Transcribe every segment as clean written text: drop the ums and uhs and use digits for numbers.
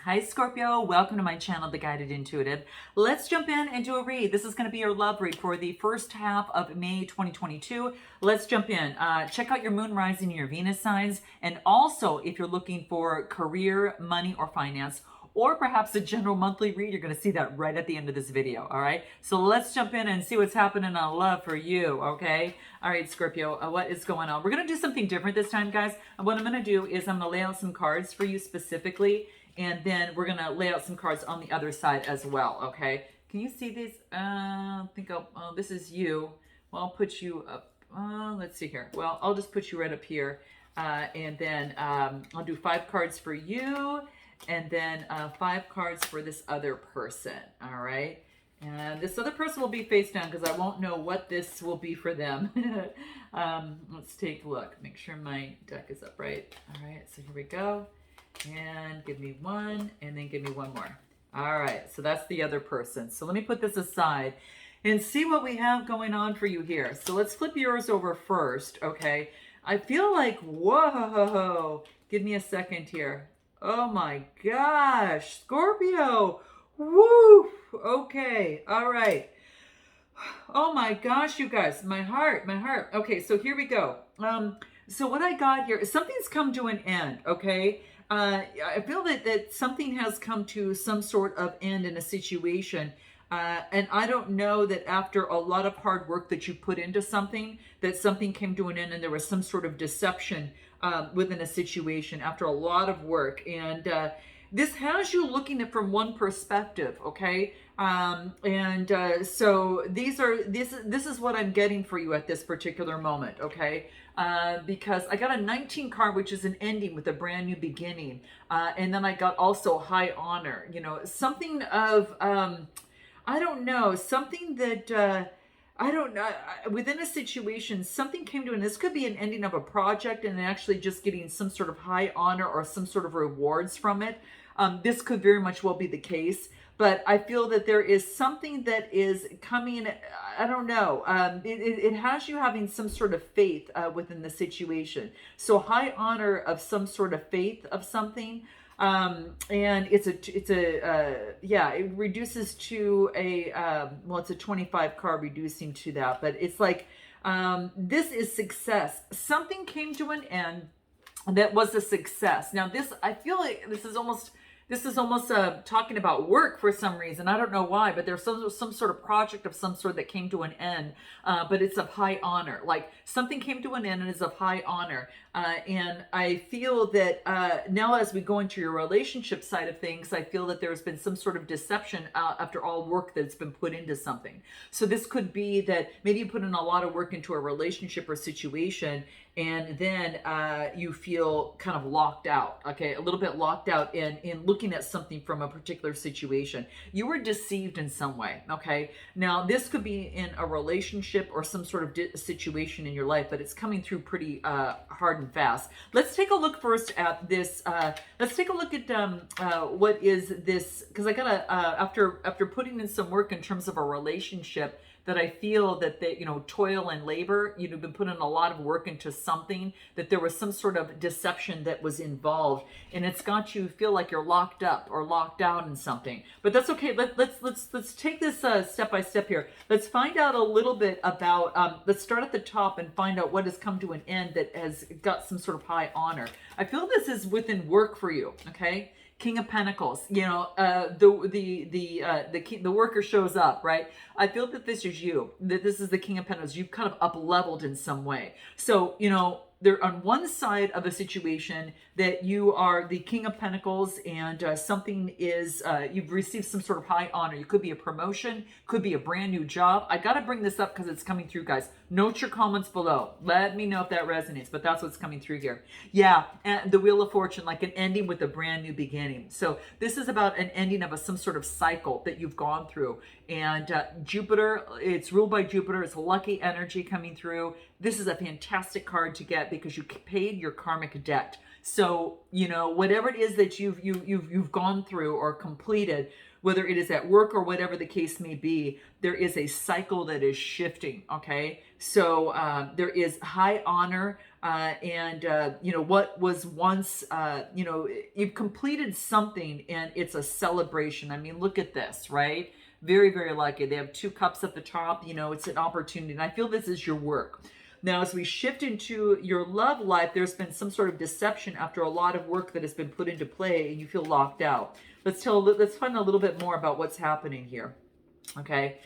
Hi Scorpio, welcome to my channel, The Guided Intuitive. Let's jump in and do a read. This is going to be your love read for the first half of May 2022. Let's jump in. Check out your moon rising and your Venus signs. And also, if you're looking for career, money, or finance, or perhaps a general monthly read, you're going to see that right at the end of this video, all right? So let's jump in and see what's happening on love for you, okay? All right, Scorpio, what is going on? We're going to do something different this time, guys. And what I'm going to do is I'm going to lay out some cards for you specifically, and then we're going to lay out some cards on the other side as well, okay? Can you see these? This is you. Well, I'll put you up. Let's see here. Well, I'll just put you right up here. And then I'll do 5 cards for you, and then 5 cards for this other person, all right? And this other person will be face down because I won't know what this will be for them. Let's take a look. Make sure my deck is upright. All right, so here we go. And give me 1, and then give me 1 more. All right, so that's the other person. So let me put this aside and see what we have going on for you here. So let's flip yours over first, okay? I feel like, whoa, give me a second here. Oh my gosh, Scorpio, woo, okay, all right. Oh my gosh, you guys, my heart. Okay, so here we go. So what I got here is something's come to an end, okay? I feel that something has come to some sort of end in a situation. And I don't know that after a lot of hard work that you put into something, that something came to an end and there was some sort of deception within a situation after a lot of work. And this has you looking at it from one perspective, okay? So this is what I'm getting for you at this particular moment, okay? Because I got a 19 card, which is an ending with a brand new beginning. And then I got also high honor, you know, something of, I don't know, something that, I don't know, within a situation, something came to an, this could be an ending of a project and actually just getting some sort of high honor or some sort of rewards from it. This could very much well be the case, but I feel that there is something that is coming, I don't know, it has you having some sort of faith within the situation. So high honor of some sort of faith of something. And it reduces to it's a 25 card reducing to that, but it's like, this is success. Something came to an end that was a success. Now I feel like this is almost talking about work for some reason. I don't know why, but there's some sort of project of some sort that came to an end, but it's of high honor. Like something came to an end and is of high honor. And I feel that now as we go into your relationship side of things, I feel that there's been some sort of deception after all work that's been put into something. So this could be that maybe you put in a lot of work into a relationship or situation, and then you feel kind of locked out, okay? A little bit locked out in looking at something from a particular situation. You were deceived in some way, okay? Now, this could be in a relationship or some sort of situation in your life, but it's coming through pretty hard and fast. Let's take a look first at this. Let's take a look at what is this, because I gotta, after putting in some work in terms of a relationship, that I feel that they, you know, toil and labor, you've been putting a lot of work into something, that there was some sort of deception that was involved, and it's got you feel like you're locked up or locked out in something. But that's okay. Let's take this step by step here. Let's find out a little bit about, let's start at the top and find out what has come to an end that has got some sort of high honor. I feel this is within work for you, okay? King of Pentacles, you know, the worker shows up, right? I feel that this is you, that this is the King of Pentacles. You've kind of up-leveled in some way. So, you know, they're on one side of a situation that you are the King of Pentacles, and something is, you've received some sort of high honor. You could be a promotion, could be a brand new job. I got to bring this up because it's coming through, guys. Note your comments below. Let me know if that resonates, but that's what's coming through here. Yeah, and the Wheel of Fortune, like an ending with a brand new beginning. So this is about an ending of some sort of cycle that you've gone through. And Jupiter, it's ruled by Jupiter. It's lucky energy coming through. This is a fantastic card to get because you paid your karmic debt. So, you know, whatever it is that you've gone through or completed, whether it is at work or whatever the case may be, there is a cycle that is shifting, okay? So there is high honor You know, what was once, you know, you've completed something and it's a celebration. I mean, look at this, right? Very, very lucky. They have 2 cups at the top. You know, it's an opportunity. And I feel this is your work. Now, as we shift into your love life, there's been some sort of deception after a lot of work that has been put into play and you feel locked out. Let's find a little bit more about what's happening here. Okay.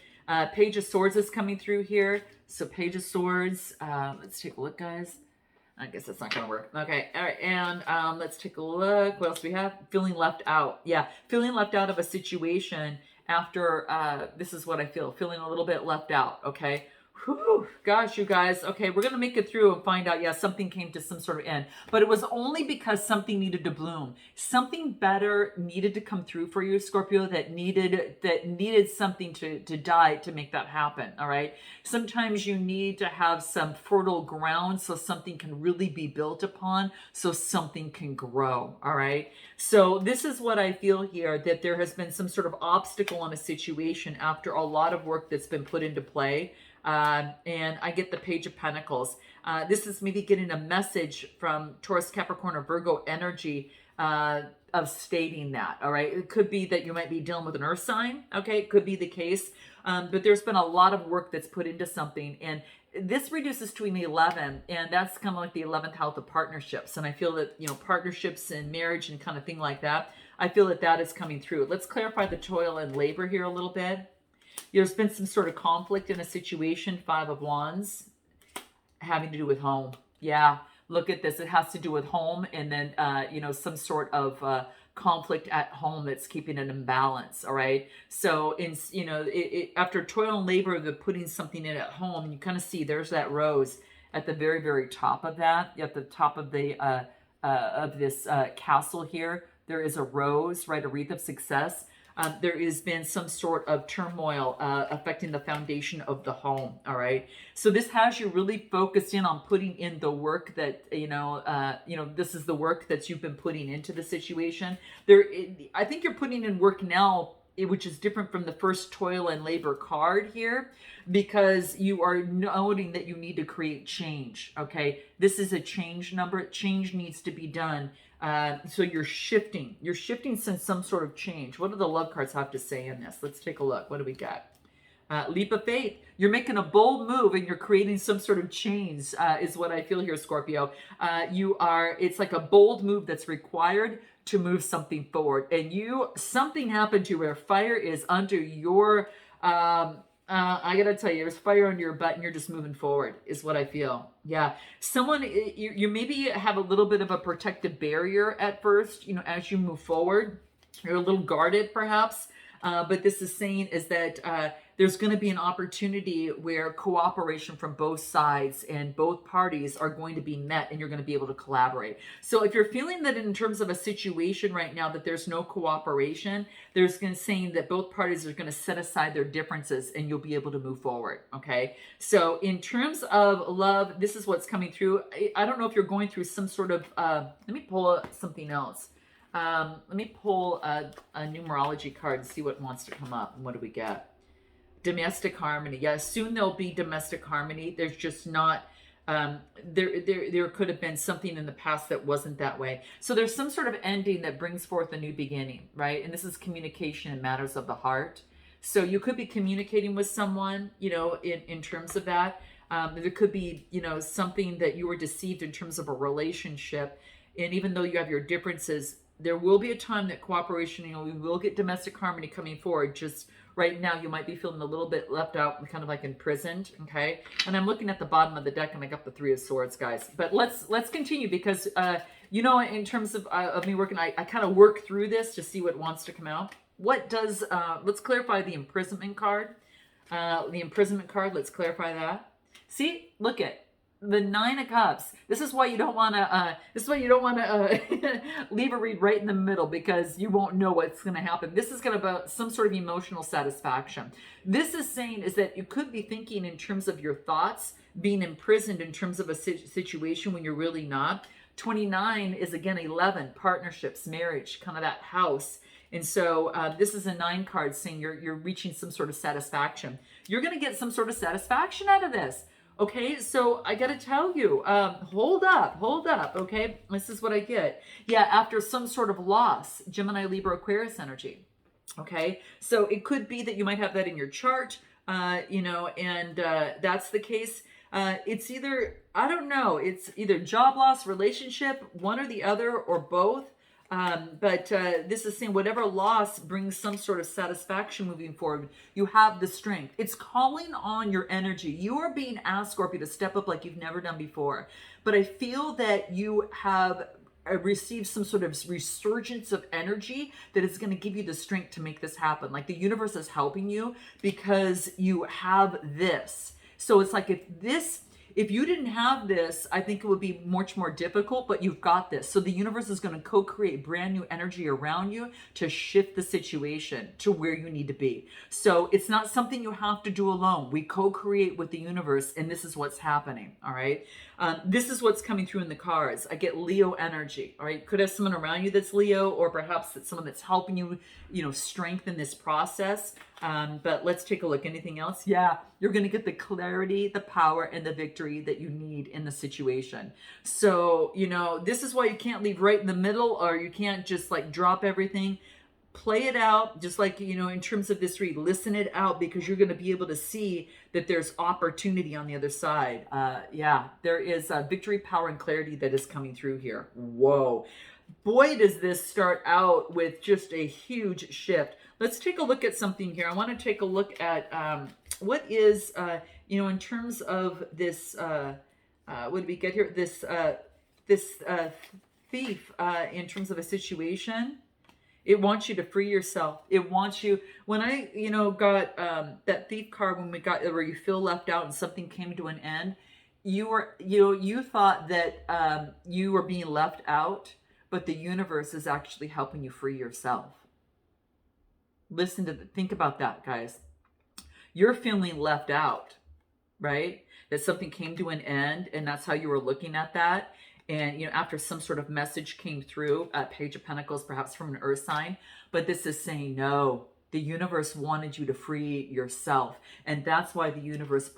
Page of Swords is coming through here. So Page of Swords, let's take a look, guys. I guess that's not going to work. Okay. All right. And let's take a look. What else do we have? Feeling left out. Yeah. Feeling left out of a situation after, this is what I feel. Feeling a little bit left out. Okay. Whew, gosh, you guys. Okay, we're going to make it through and find out, yeah, something came to some sort of end. But it was only because something needed to bloom. Something better needed to come through for you, Scorpio, that needed something to die to make that happen, all right? Sometimes you need to have some fertile ground so something can really be built upon, so something can grow, all right? So this is what I feel here, that there has been some sort of obstacle in a situation after a lot of work that's been put into play. And I get the Page of Pentacles. This is maybe getting a message from Taurus, Capricorn, or Virgo energy of stating that, all right? It could be that you might be dealing with an earth sign, okay? It could be the case. But there's been a lot of work that's put into something. And this reduces to an 11, and that's kind of like the 11th house of partnerships. And I feel that, you know, partnerships and marriage and kind of thing like that, I feel that that is coming through. Let's clarify the toil and labor here a little bit. There's been some sort of conflict in a situation, 5 of Wands, having to do with home. Yeah, look at this. It has to do with home and then, you know, some sort of conflict at home that's keeping an imbalance, all right? So, you know, after toil and labor, the putting something in at home, you kind of see there's that rose at the very, very top of that, at the top of the of this castle here. There is a rose, right, a wreath of success. There has been some sort of turmoil affecting the foundation of the home, all right? So this has you really focused in on putting in the work that, you know, this is the work that you've been putting into the situation. I think you're putting in work now, which is different from the first toil and labor card here, because you are noting that you need to create change, okay? This is a change number. Change needs to be done. So you're shifting since some sort of change. What do the love cards have to say in this? Let's take a look. What do we got? Leap of faith. You're making a bold move and you're creating some sort of change, is what I feel here, Scorpio. It's like a bold move that's required to move something forward. And something happened to you where fire is under your, I gotta tell you, there's fire under your butt and you're just moving forward, is what I feel. Yeah. You maybe have a little bit of a protective barrier at first, you know, as you move forward. You're a little guarded perhaps. But this is saying is that there's going to be an opportunity where cooperation from both sides and both parties are going to be met and you're going to be able to collaborate. So if you're feeling that in terms of a situation right now that there's no cooperation, there's going to saying that both parties are going to set aside their differences and you'll be able to move forward. Okay. So in terms of love, this is what's coming through. I don't know if you're going through some sort of, let me pull something else. Let me pull a numerology card and see what wants to come up. And what do we get? Domestic harmony. Yeah, soon there'll be domestic harmony. There's just not, there could have been something in the past that wasn't that way. So there's some sort of ending that brings forth a new beginning, right? And this is communication in matters of the heart. So you could be communicating with someone, you know, in terms of that. There could be, you know, something that you were deceived in terms of a relationship. And even though you have your differences, there will be a time that cooperation, you know, we will get domestic harmony coming forward. Just right now, you might be feeling a little bit left out and kind of like imprisoned, okay? And I'm looking at the bottom of the deck and I got the 3 of Swords, guys. But let's continue because, you know, in terms of me working, I kind of work through this to see what wants to come out. What does, let's clarify the imprisonment card. The imprisonment card, let's clarify that. See, look at the 9 of Cups. This is why you don't want to leave a read right in the middle, because you won't know what's going to happen. This is going to be some sort of emotional satisfaction. This is saying is that you could be thinking in terms of your thoughts being imprisoned in terms of a situation when you're really not. 29 is again 11, partnerships, marriage, kind of that house. And so this is a 9 card saying you're reaching some sort of satisfaction. You're going to get some sort of satisfaction out of this. Okay, so I gotta tell you, hold up, okay? This is what I get. Yeah, after some sort of loss, Gemini, Libra, Aquarius energy. Okay, so it could be that you might have that in your chart, and that's the case. It's either, I don't know, it's either job loss, relationship, one or the other, or both. But this is saying whatever loss brings some sort of satisfaction moving forward. You have the strength. It's calling on your energy. You are being asked, Scorpio, to step up like you've never done before. But I feel that you have received some sort of resurgence of energy that is going to give you the strength to make this happen. Like the universe is helping you because you have this. So it's like if you didn't have this, I think it would be much more difficult, but you've got this. So the universe is going to co-create brand new energy around you to shift the situation to where you need to be. So it's not something you have to do alone. We co-create with the universe, and this is what's happening, all right? This is what's coming through in the cards. I get Leo energy, all right? Could have someone around you that's Leo, or perhaps it's someone that's helping you, strengthen this process. But let's take a look. Anything else? Yeah, you're going to get the clarity, the power, and the victory that you need in the situation. So, this is why you can't leave right in the middle, or you can't just like drop everything. Play it out, just like, in terms of this read, listen it out, because you're going to be able to see that there's opportunity on the other side. Yeah, there is victory, power, and clarity that is coming through here. Whoa. Boy, does this start out with just a huge shift. Let's take a look at something here. I want to take a look at what is, in terms of this, what did we get here? This thief, in terms of a situation. It wants you to free yourself. It wants you, when I, got that thief card, when we got where you feel left out and something came to an end, you thought that you were being left out, but the universe is actually helping you free yourself. Think about that, guys. You're feeling left out, right? That something came to an end, and that's how you were looking at that. And, after some sort of message came through, Page of Pentacles, perhaps from an earth sign, but this is saying, no, the universe wanted you to free yourself. And that's why the universe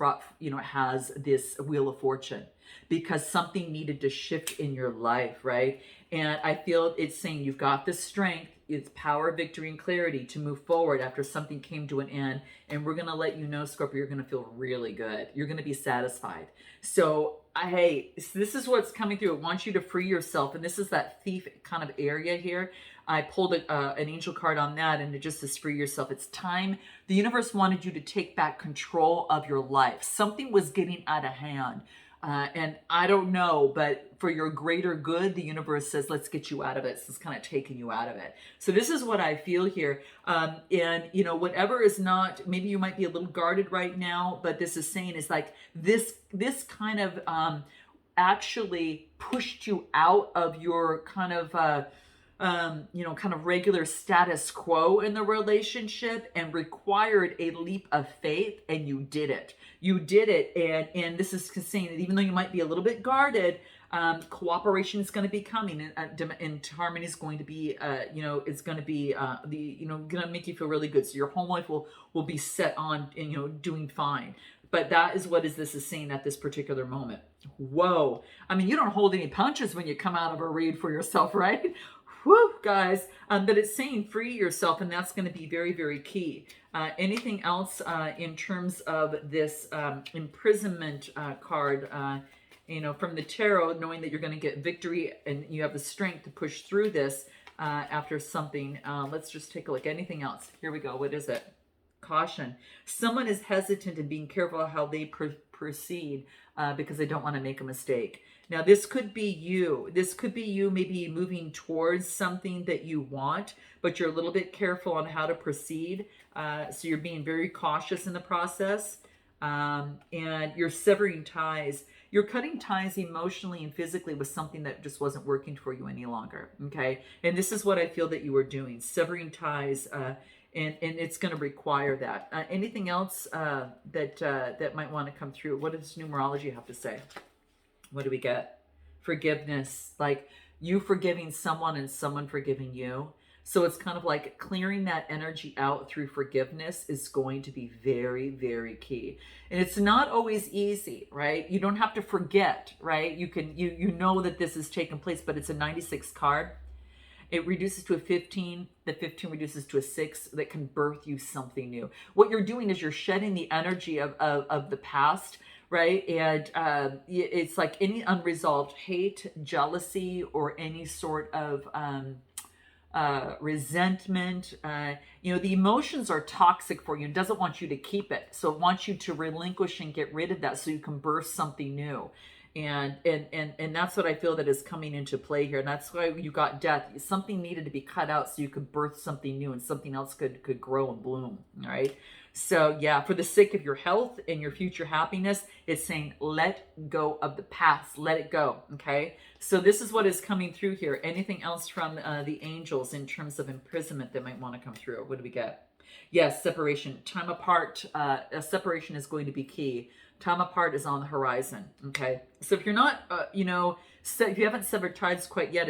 has this Wheel of Fortune, because something needed to shift in your life, right? And I feel it's saying you've got the strength, it's power, victory, and clarity to move forward after something came to an end. And we're going to let you know, Scorpio, you're going to feel really good. You're going to be satisfied. So, hey, this is what's coming through. It wants you to free yourself. And this is that thief kind of area here. I pulled an angel card on that, and it just says free yourself. It's time. The universe wanted you to take back control of your life. Something was getting out of hand. And I don't know, but for your greater good, the universe says, let's get you out of it. So it's kind of taking you out of it. So this is what I feel here. And, whatever is not, maybe you might be a little guarded right now, but this is saying is like this kind of actually pushed you out of your kind of, kind of regular status quo in the relationship and required a leap of faith, and you did it. You did it, and this is saying that even though you might be a little bit guarded, cooperation is going to be coming, and harmony is going to be, it's going to be going to make you feel really good. So your home life will be set on, doing fine. But that is what this is saying at this particular moment. Whoa! I mean, you don't hold any punches when you come out of a read for yourself, right? Whew, guys. But it's saying free yourself, and that's going to be very, very key. Anything else in terms of this imprisonment card, from the tarot, knowing that you're going to get victory and you have the strength to push through this after something. Let's just take a look. Anything else? Here we go. What is it? Caution. Someone is hesitant and being careful how they proceed because they don't want to make a mistake. Now, this could be you. This could be you maybe moving towards something that you want, but you're a little bit careful on how to proceed. So you're being very cautious in the process. And you're severing ties. You're cutting ties emotionally and physically with something that just wasn't working for you any longer. Okay. And this is what I feel that you were doing, severing ties. And it's going to require that. Anything else that might want to come through? What does numerology have to say? What do we get? Forgiveness, like you forgiving someone and someone forgiving you. So it's kind of like clearing that energy out through forgiveness is going to be very, very key. And it's not always easy, right? You don't have to forget, right? You know that this has taken place, but it's a 96 card. It reduces to a 15. The 15 reduces to a 6 that can birth you something new. What you're doing is you're shedding the energy of the past, right? And it's like any unresolved hate, jealousy, or any sort of resentment. The emotions are toxic for you and doesn't want you to keep it. So it wants you to relinquish and get rid of that so you can birth something new. And that's what I feel that is coming into play here. And that's why you got death. Something needed to be cut out so you could birth something new and something else could grow and bloom. All right. So yeah, for the sake of your health and your future happiness, it's saying let go of the past, let it go. Okay. So this is what is coming through here. Anything else from the angels in terms of imprisonment that might want to come through? What do we get? Yes, separation. Time apart. A separation is going to be key. Time apart is on the horizon. Okay. So if you're not, if you haven't severed ties quite yet,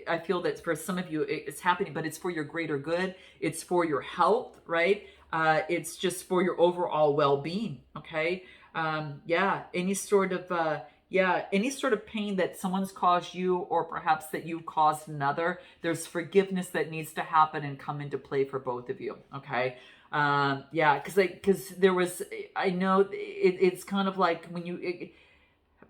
I feel that for some of you it's happening, but it's for your greater good. It's for your health, right? It's just for your overall well-being. Okay. Any sort of pain that someone's caused you, or perhaps that you've caused another, there's forgiveness that needs to happen and come into play for both of you. Okay. Because there was, I know it's kind of like when you,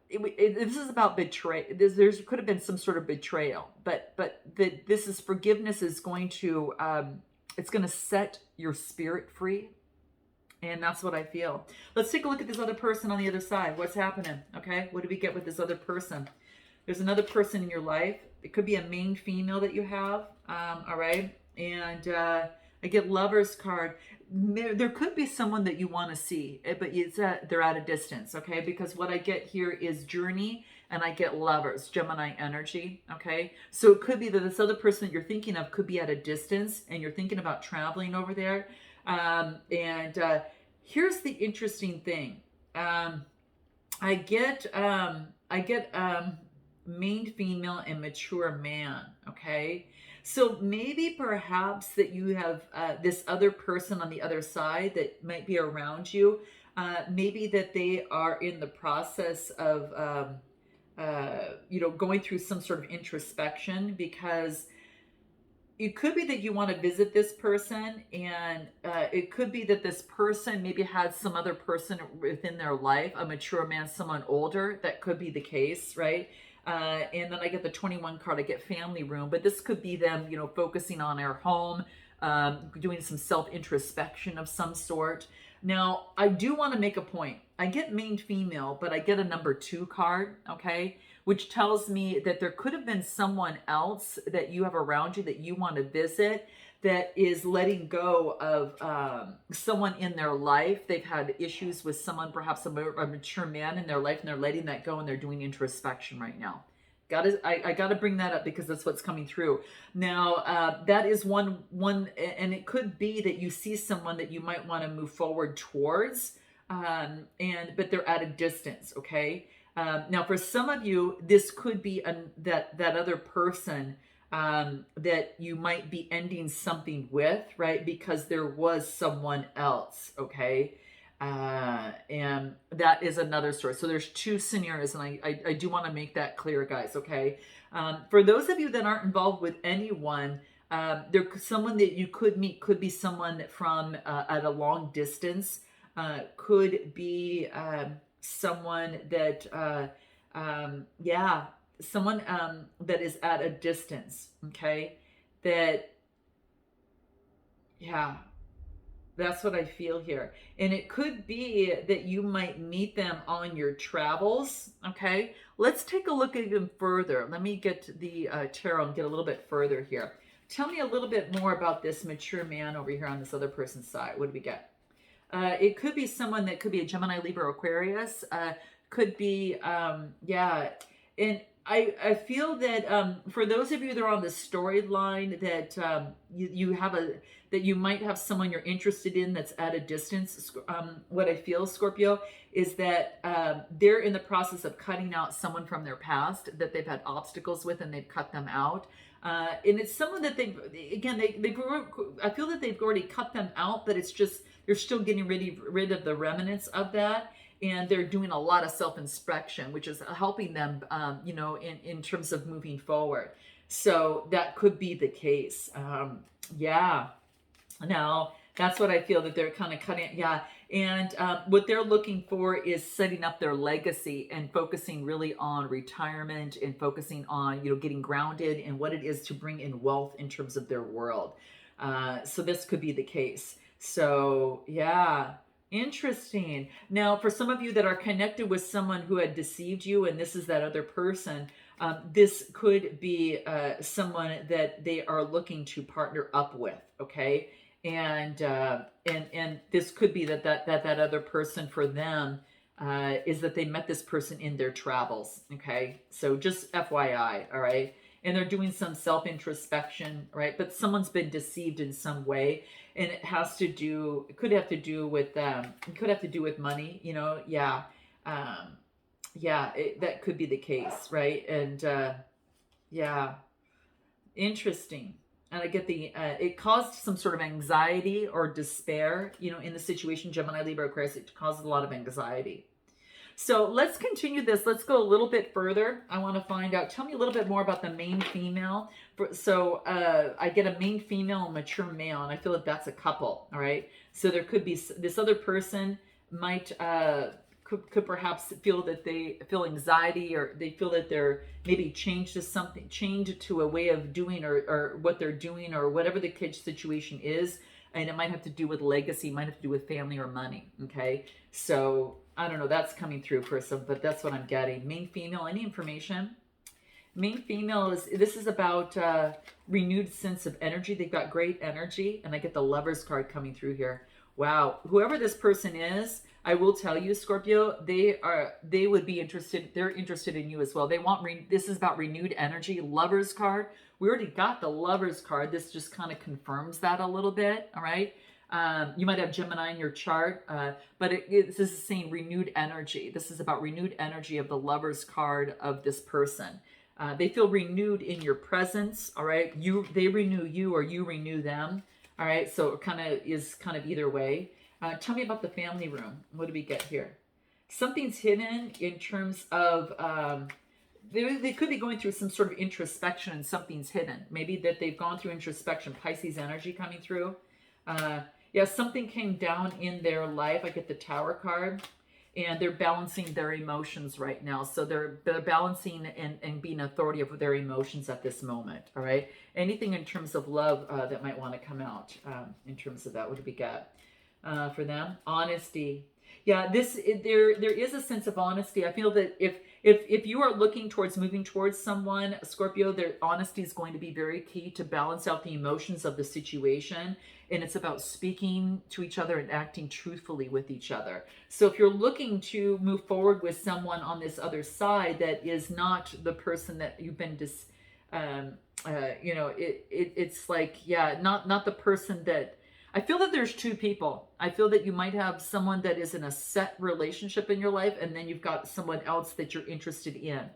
this is about betray. There could have been some sort of betrayal, but this is forgiveness is going to, it's going to set your spirit free. And that's what I feel. Let's take a look at this other person on the other side. What's happening? Okay. What do we get with this other person? There's another person in your life. It could be a main female that you have. All right. And I get Lover's card. There could be someone that you want to see, but they're at a distance. Okay. Because what I get here is journey, and I get Lovers, Gemini energy. Okay. So it could be that this other person that you're thinking of could be at a distance and you're thinking about traveling over there. Here's the interesting thing. I get main female and mature man. Okay. So maybe perhaps that you have this other person on the other side that might be around you. Maybe that they are in the process of, going through some sort of introspection, because it could be that you want to visit this person, and it could be that this person maybe had some other person within their life, a mature man, someone older. That could be the case, right? And then I get the 21 card, I get family room, but this could be them, focusing on their home, doing some self-introspection of some sort. Now, I do want to make a point. I get main female, but I get a number 2 card, okay? Which tells me that there could have been someone else that you have around you that you want to visit that is letting go of someone in their life. They've had issues with someone, perhaps a mature man in their life, and they're letting that go, and they're doing introspection right now. I got to bring that up because that's what's coming through. Now, that is one, and it could be that you see someone that you might want to move forward towards, but they're at a distance, okay? Now, for some of you, this could be that other person that you might be ending something with, right? Because there was someone else, okay? And that is another source. So there's 2 scenarios, and I do want to make that clear, guys, okay? For those of you that aren't involved with anyone, someone that you could meet could be someone from at a long distance, could be someone that someone that is at a distance, okay? That's what I feel here. And it could be that you might meet them on your travels, okay? Let's take a look even further. Let me get the tarot and get a little bit further here. Tell me a little bit more about this mature man over here on this other person's side. What do we get? It could be someone that could be a Gemini, Libra, Aquarius. Could be, and I feel that for those of you that are on the storyline that that you might have someone you're interested in that's at a distance. What I feel, Scorpio, is that they're in the process of cutting out someone from their past that they've had obstacles with, and they've cut them out. And it's someone that again, I feel that they've already cut them out, but it's just, they're still getting rid of the remnants of that. And they're doing a lot of self-inspection, which is helping them, in terms of moving forward. So that could be the case. Yeah. Now, that's what I feel that they're kind of cutting. Yeah. And what they're looking for is setting up their legacy and focusing really on retirement and focusing on, getting grounded in what it is to bring in wealth in terms of their world. So this could be the case. So, yeah. Interesting. Now, for some of you that are connected with someone who had deceived you, and this is that other person, this could be someone that they are looking to partner up with. Okay. And this could be that other person for them is that they met this person in their travels. Okay, so just FYI, all right. And they're doing some self-introspection, right? But someone's been deceived in some way, and it could have to do with money. Yeah, that could be the case, right? And yeah, interesting. And I get it caused some sort of anxiety or despair, in the situation. Gemini, Libra, Aquarius, it caused a lot of anxiety. So let's continue this. Let's go a little bit further. I want to find out, tell me a little bit more about the main female. So I get a main female and mature male, and I feel that that's a couple, all right? So there could be, this other person might, could perhaps feel that they feel anxiety, or they feel that they're maybe changed to a way of doing or what they're doing, or whatever the kid situation is. And it might have to do with legacy, might have to do with family or money. Okay. So I don't know, that's coming through for some, but that's what I'm getting. Main female, any information? Main female this is about renewed sense of energy. They've got great energy, and I get the Lovers card coming through here. Wow. Whoever this person is, I will tell you, Scorpio, they would be interested. They're interested in you as well. They want, this is about renewed energy. Lovers card. We already got the Lovers card. This just kind of confirms that a little bit. All right. You might have Gemini in your chart, but this is saying renewed energy. This is about renewed energy of the Lovers card of this person. They feel renewed in your presence. All right. They renew you, or you renew them. All right. So it is either way. Tell me about the family room. What do we get here? Something's hidden in terms of, they could be going through some sort of introspection, and something's hidden. Maybe that they've gone through introspection. Pisces energy coming through. Yeah, something came down in their life. I get the Tower card, and they're balancing their emotions right now. So they're balancing and being authority over their emotions at this moment. All right. Anything in terms of love that might want to come out in terms of that. What do we got? For them, honesty. Yeah, there is a sense of honesty. I feel that if you are looking towards moving towards someone, Scorpio, their honesty is going to be very key to balance out the emotions of the situation. And it's about speaking to each other and acting truthfully with each other. So if you're looking to move forward with someone on this other side that is not the person that you've been it's like, yeah, not the person that, I feel that there's two people. I feel that you might have someone that is in a set relationship in your life, and then you've got someone else that you're interested in.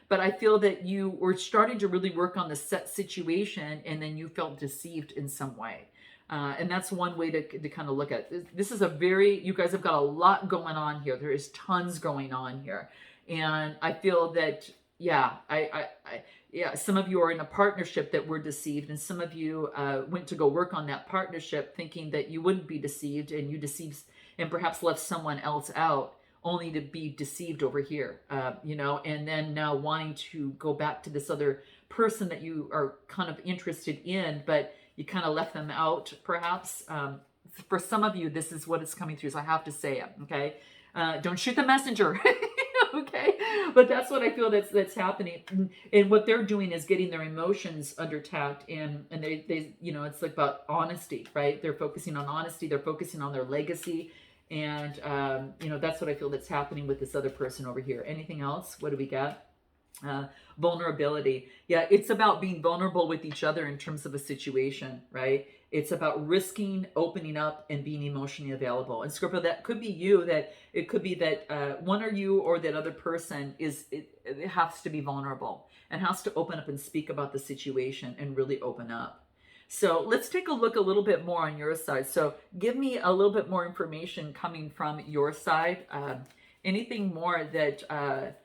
But I feel that you were starting to really work on the set situation, and then you felt deceived in some way. And that's one way to kind of look at it. This is you guys have got a lot going on here. There is tons going on here. And I feel that, yeah, some of you are in a partnership that were deceived, and some of you went to go work on that partnership thinking that you wouldn't be deceived, and you deceived and perhaps left someone else out only to be deceived over here, and then now wanting to go back to this other person that you are kind of interested in, but you kind of left them out perhaps. For some of you, this is what is coming through, so I have to say it, okay? Don't shoot the messenger. Okay, but that's what I feel that's happening, and what they're doing is getting their emotions under tact, and they it's like about honesty, right? They're focusing on honesty, they're focusing on their legacy, and that's what I feel that's happening with this other person over here. Anything else? What do we got? uh, vulnerability. Yeah, it's about being vulnerable with each other in terms of a situation, right? It's about risking opening up and being emotionally available. And Scorpio, that could be you. That it could be that one or you or that other person it has to be vulnerable and has to open up and speak about the situation and really open up. So let's take a look a little bit more on your side. So give me a little bit more information coming from your side. Anything more that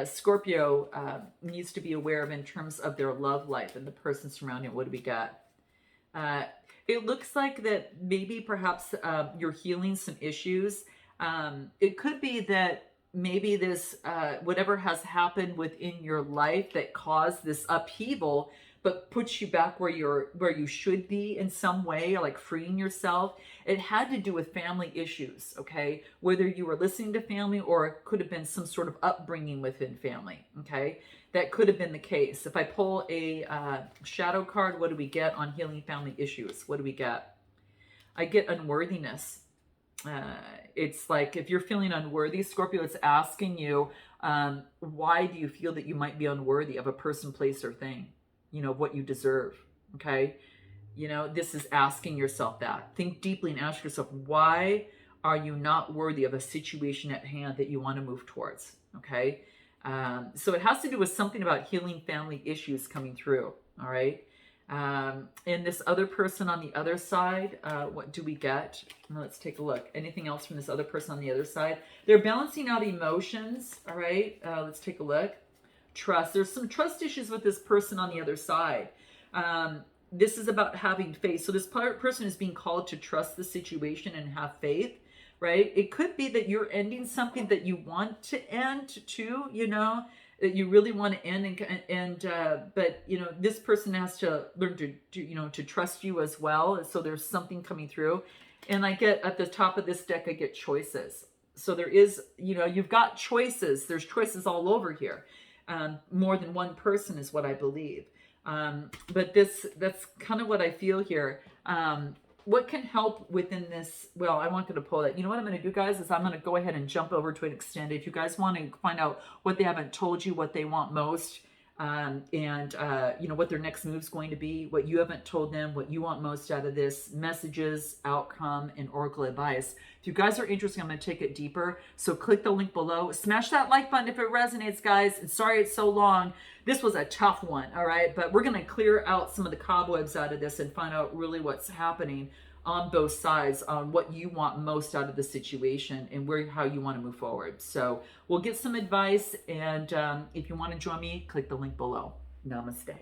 Scorpio needs to be aware of in terms of their love life and the person surrounding it. What do we got? Uh, it looks like that maybe perhaps you're healing some issues. It could be that maybe this, whatever has happened within your life that caused this upheaval, but puts you back where you should be in some way, like freeing yourself. It had to do with family issues, okay? Whether you were listening to family or it could have been some sort of upbringing within family, okay? That could have been the case. If I pull a shadow card, what do we get on healing family issues? What do we get? I get unworthiness. It's like if you're feeling unworthy, Scorpio, it's asking you, why do you feel that you might be unworthy of a person, place, or thing? You know, what you deserve, okay? You know, this is asking yourself that. Think deeply and ask yourself, why are you not worthy of a situation at hand that you want to move towards, okay? So it has to do with something about healing family issues coming through, all right? And this other person on the other side, what do we get? Let's take a look. Anything else from this other person on the other side? They're balancing out emotions, all right? Let's take a look. Trust. There's some trust issues with this person on the other side. This is about having faith. So this person is being called to trust the situation and have faith, right? It could be that you're ending something that you want to end too, you know, that you really want to end, but you know, this person has to learn to you know, to trust you as well. So there's something coming through. And I get at the top of this deck, I get choices. So there is, you know, you've got choices. There's choices all over here. More than one person is what I believe. But that's kind of what I feel here. What can help within this? Well, I wanted to pull that. You know what I'm going to do, guys, is I'm going to go ahead and jump over to an extended. If you guys want to find out what they haven't told you, what they want most, you know, what their next move is going to be, what you haven't told them, what you want most out of this, messages, outcome, and oracle advice. If you guys are interested, I'm going to take it deeper. So click the link below. Smash that like button if it resonates, guys. And sorry it's so long. This was a tough one, all right? But we're going to clear out some of the cobwebs out of this and find out really what's happening on both sides, on what you want most out of the situation and how you want to move forward. So we'll get some advice, and if you want to join me, click the link below. Namaste.